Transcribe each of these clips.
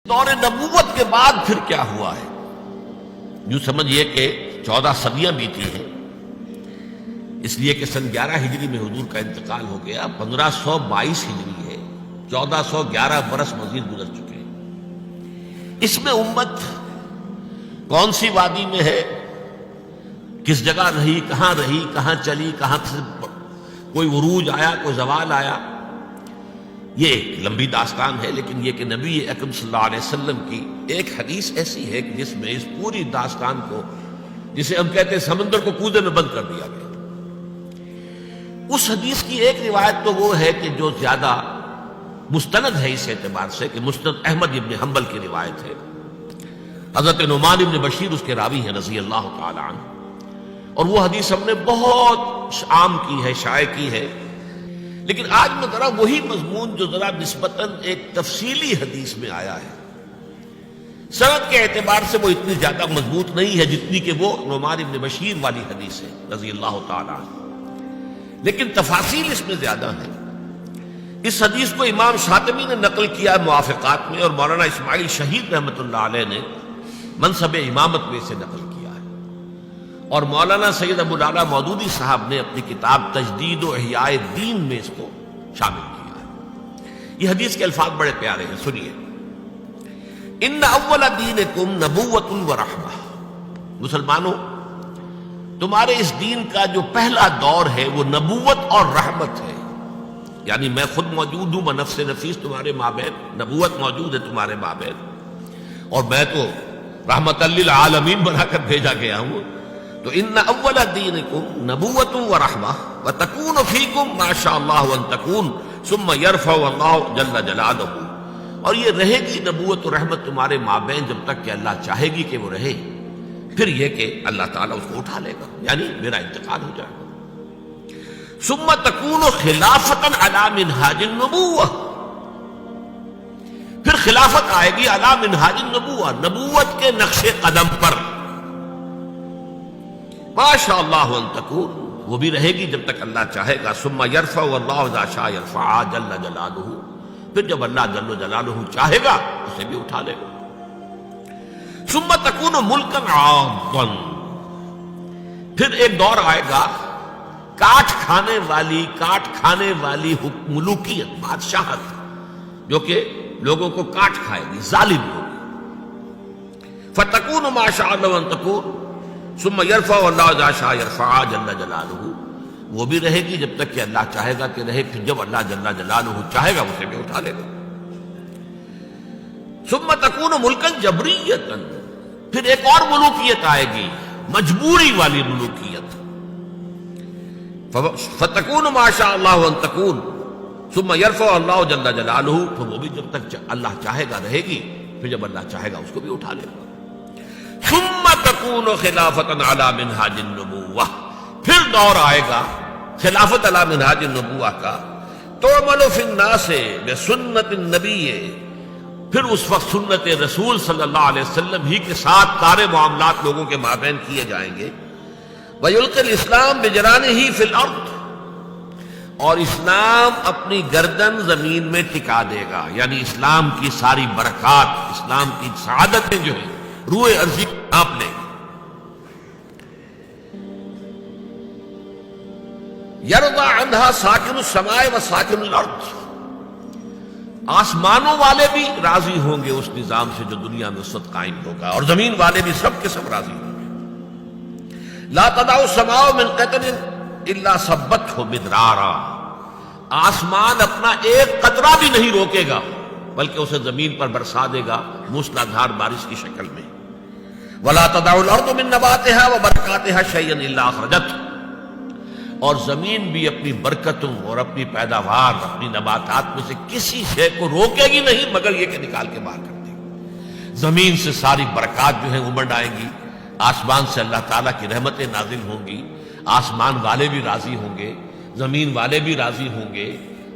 دور نبوت کے بعد پھر کیا ہوا ہے؟ یوں سمجھئے کہ 14 صدیاں بیتی ہیں، اس لیے کہ سن 11 ہجری میں حضور کا انتقال ہو گیا، 1522 ہجری ہے، 1411 برس مزید گزر چکے ہیں۔ اس میں امت کون سی وادی میں ہے، کس جگہ رہی، کہاں چلی، کہاں سے کوئی عروج آیا، کوئی زوال آیا، یہ ایک لمبی داستان ہے۔ لیکن یہ کہ نبی اکرم صلی اللہ علیہ وسلم کی ایک حدیث ایسی ہے کہ جس میں اس پوری داستان کو، جسے ہم کہتے ہیں سمندر کو کودے میں بند کر دیا گیا۔ اس حدیث کی ایک روایت تو وہ ہے کہ جو زیادہ مستند ہے اس اعتبار سے کہ مسند احمد ابن حنبل کی روایت ہے، حضرت نعمان ابن بشیر اس کے راوی ہیں رضی اللہ تعالی عنہ، اور وہ حدیث ہم نے بہت عام کی ہے، شائع کی ہے۔ لیکن آج میں ذرا وہی مضمون جو ذرا نسبتاً ایک تفصیلی حدیث میں آیا ہے، سند کے اعتبار سے وہ اتنی زیادہ مضبوط نہیں ہے جتنی کہ وہ نعمان ابن بشیر والی حدیث ہے رضی اللہ تعالی عنہ، لیکن تفاصیل اس میں زیادہ ہیں۔ اس حدیث کو امام شاطبی نے نقل کیا ہے موافقات میں، اور مولانا اسماعیل شہید رحمۃ اللہ علیہ نے منصب امامت میں اسے نقل کیا ہے، اور مولانا سید ابو الاعلیٰ مودودی صاحب نے اپنی کتاب تجدید و احیاء الدین میں اس کو شامل کیا ہے۔ یہ حدیث کے الفاظ بڑے پیارے ہیں، سنیے۔ ان اول دینکم نبوۃ و رحمہ، مسلمانوں تمہارے اس دین کا جو پہلا دور ہے وہ نبوت اور رحمت ہے، یعنی میں خود موجود ہوں بنفس نفیس تمہارے مابین، نبوت موجود ہے تمہارے مابین، اور میں تو رحمت للعالمین بنا کر بھیجا گیا ہوں۔ تو ان اول دینکم نبوۃ و رحمہ وتکون فیکم ما شاء اللہ ان تکون ثم یرفع اللہ جل جلالہ، اور یہ رہے گی نبوت و رحمت تمہارے مابین جب تک کہ اللہ چاہے گی کہ وہ رہے، پھر یہ کہ اللہ تعالیٰ اس کو اٹھا لے گا، یعنی میرا انتقال ہو جائے گا۔ ثم تکون خلافتا علی منہاج النبوۃ، پھر خلافت آئے گی علی منہاج النبوۃ، نبوت کے نقش قدم پر، ما شاء اللہ ان تکون، وہ بھی رہے گی جب تک اللہ چاہے گا۔ ثم یرفع اللہ اذا شاء یرفع جل جلالہ، پھر جب اللہ جل جلالہ چاہے گا اسے بھی اٹھا لے گا۔ ثم تکون ملکا عاضا، پھر ایک دور آئے گا کاٹ کھانے والی ملوکیت، بادشاہت، جو کہ لوگوں کو کاٹ کھائے گی، ظالم ہوگی۔ فتکون ما شاء اللہ ان تکون ثم یرفع اللہ اذا شاء یرفع جل جلالہ، وہ بھی رہے گی جب تک کہ اللہ چاہے گا کہ رہے، پھر جب اللہ جل جلالہ چاہے گا اسے بھی اٹھا لے گا۔ ثم تکون ملکا جبریتا، پھر ایک اور ملوکیت آئے گی، مجبوری والی ملوکیت۔ فتکون ما شاء اللہ ان تکون ثم یرفع اللہ جل جلالہ، پھر وہ بھی جب تک اللہ چاہے گا رہے گی، پھر جب اللہ چاہے گا اس کو بھی اٹھا لے گا۔ ثم تکون خلافتا علی منہاج النبوۃ، پھر دور آئے گا خلافت علی منہاج النبوۃ کا، تعمل فی الناس بسنت النبی، پھر اس وقت سنت رسول صلی اللہ علیہ وسلم ہی کے ساتھ سارے معاملات لوگوں کے مابین کیے جائیں گے۔ ویلقی الاسلام بجرانہ فی الارض، اور اسلام اپنی گردن زمین میں ٹکا دے گا، یعنی اسلام کی ساری برکات، اسلام کی سعادتیں جو ہیں روئے ارضی آپ نے۔ یرضی عنہا ساکن السماء و ساکن الارض، آسمانوں والے بھی راضی ہوں گے اس نظام سے جو دنیا میں اس وقت قائم ہوگا، اور زمین والے بھی سب کے سب راضی ہوں گے۔ لا تدع السماء من قطر الا صبته مدرارا، آسمان اپنا ایک قطرہ بھی نہیں روکے گا بلکہ اسے زمین پر برسا دے گا موسلادھار بارش کی شکل میں۔ ولا تدع الارض من نباتها وبرکاتها شيئا الا اخرجته، اور زمین بھی اپنی برکتوں اور اپنی پیداوار، اپنی نباتات میں سے کسی شے کو روکے گی نہیں مگر یہ کہ نکال کے باہر کر دے گی۔ زمین سے ساری برکات جو ہیں امڑ آئیں گی، آسمان سے اللہ تعالیٰ کی رحمتیں نازل ہوں گی، آسمان والے بھی راضی ہوں گے، زمین والے بھی راضی ہوں گے،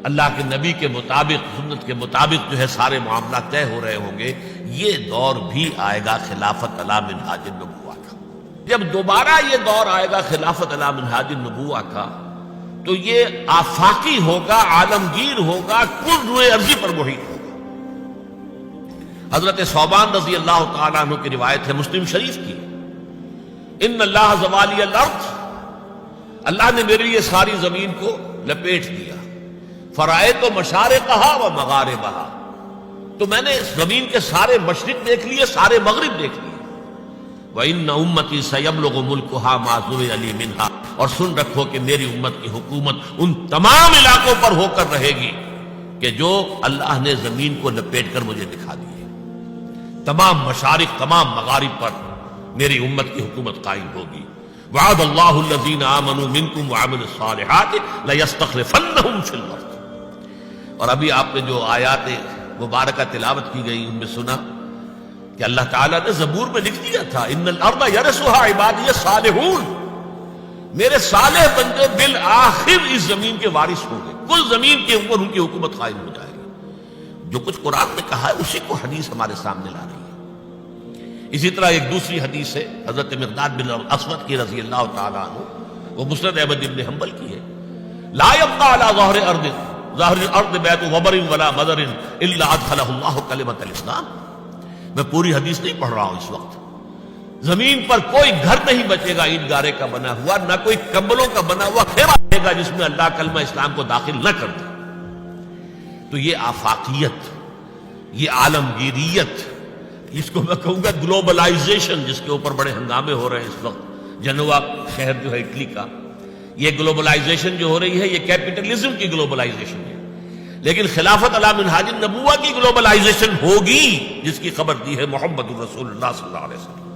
اللہ کے نبی کے مطابق، سنت کے مطابق جو ہے سارے معاملات طے ہو رہے ہوں گے۔ یہ دور بھی آئے گا خلافت علی منہاج النبوۃ کا۔ جب دوبارہ یہ دور آئے گا خلافت علی منہاج النبوۃ کا، تو یہ آفاقی ہوگا، عالمگیر ہوگا، کل روئے ارضی پر محیط ہوگا۔ حضرت ثوبان رضی اللہ تعالیٰ عنہ کی روایت ہے مسلم شریف کی، ان اللہ زوالی الارض، اللہ نے میرے لیے ساری زمین کو لپیٹ دیا، فرائیت مشارقہا و مغاربہا، تو میں نے زمین کے سارے مشرق دیکھ لیے، سارے مغرب دیکھ لیے، وَإِنَّ أُمَّتِي سَيَبْلُغُ مُلْكُهَا مَا ذُرِّيَ لِي مِنْهَا، اور سن رکھو کہ میری امت کی حکومت ان تمام علاقوں پر ہو کر رہے گی کہ جو اللہ نے زمین کو لپیٹ کر مجھے دکھا دیے، تمام مشارق تمام مغارب پر میری امت کی حکومت قائم ہوگی۔ وعد اللہ الذین آمنوا منکم وعملوا الصالحات لیستخلفنہم فی الارض۔ اور ابھی آپ نے جو آیات مبارکہ تلاوت کی گئی ان میں سنا کہ اللہ تعالیٰ نے زبور میں لکھ دیا تھا ان الارض یرثها عبادی الصالحون، میرے صالح بندے بالآخر اس زمین کے وارث ہوں گے، کل زمین کے اوپر ان کی حکومت قائم ہو جائے گی۔ جو کچھ قرآن نے کہا ہے اسی کو حدیث ہمارے سامنے لا رہی ہے۔ اسی طرح ایک دوسری حدیث ہے حضرت مقداد بن اسود کی رضی اللہ تعالیٰ عنہ، وہ مسند احمد بن حنبل کی ہے، لا يبقى على ظہر الارض بیت وبر ولا مدر الا ادخلہ اللہ کلمۃ الاسلام۔ میں پوری حدیث نہیں پڑھ رہا ہوں اس وقت۔ زمین پر کوئی گھر نہیں بچے گا اینٹ گارے کا بنا ہوا، نہ کوئی کمبلوں کا بنا ہوا خیمہ رہے گا جس میں اللہ کلمہ اسلام کو داخل نہ کر دے۔ تو یہ آفاقیت، یہ عالمگیریت، اس کو میں کہوں گا گلوبلائزیشن، جس کے اوپر بڑے ہنگامے ہو رہے ہیں اس وقت، جنوا شہر جو ہے اٹلی کا، یہ گلوبلائزیشن جو ہو رہی ہے یہ کیپٹلزم کی گلوبلائزیشن ہے، لیکن خلافت علی منہاج النبوہ کی گلوبلائزیشن ہوگی جس کی خبر دی ہے محمد الرسول اللہ صلی اللہ علیہ وسلم۔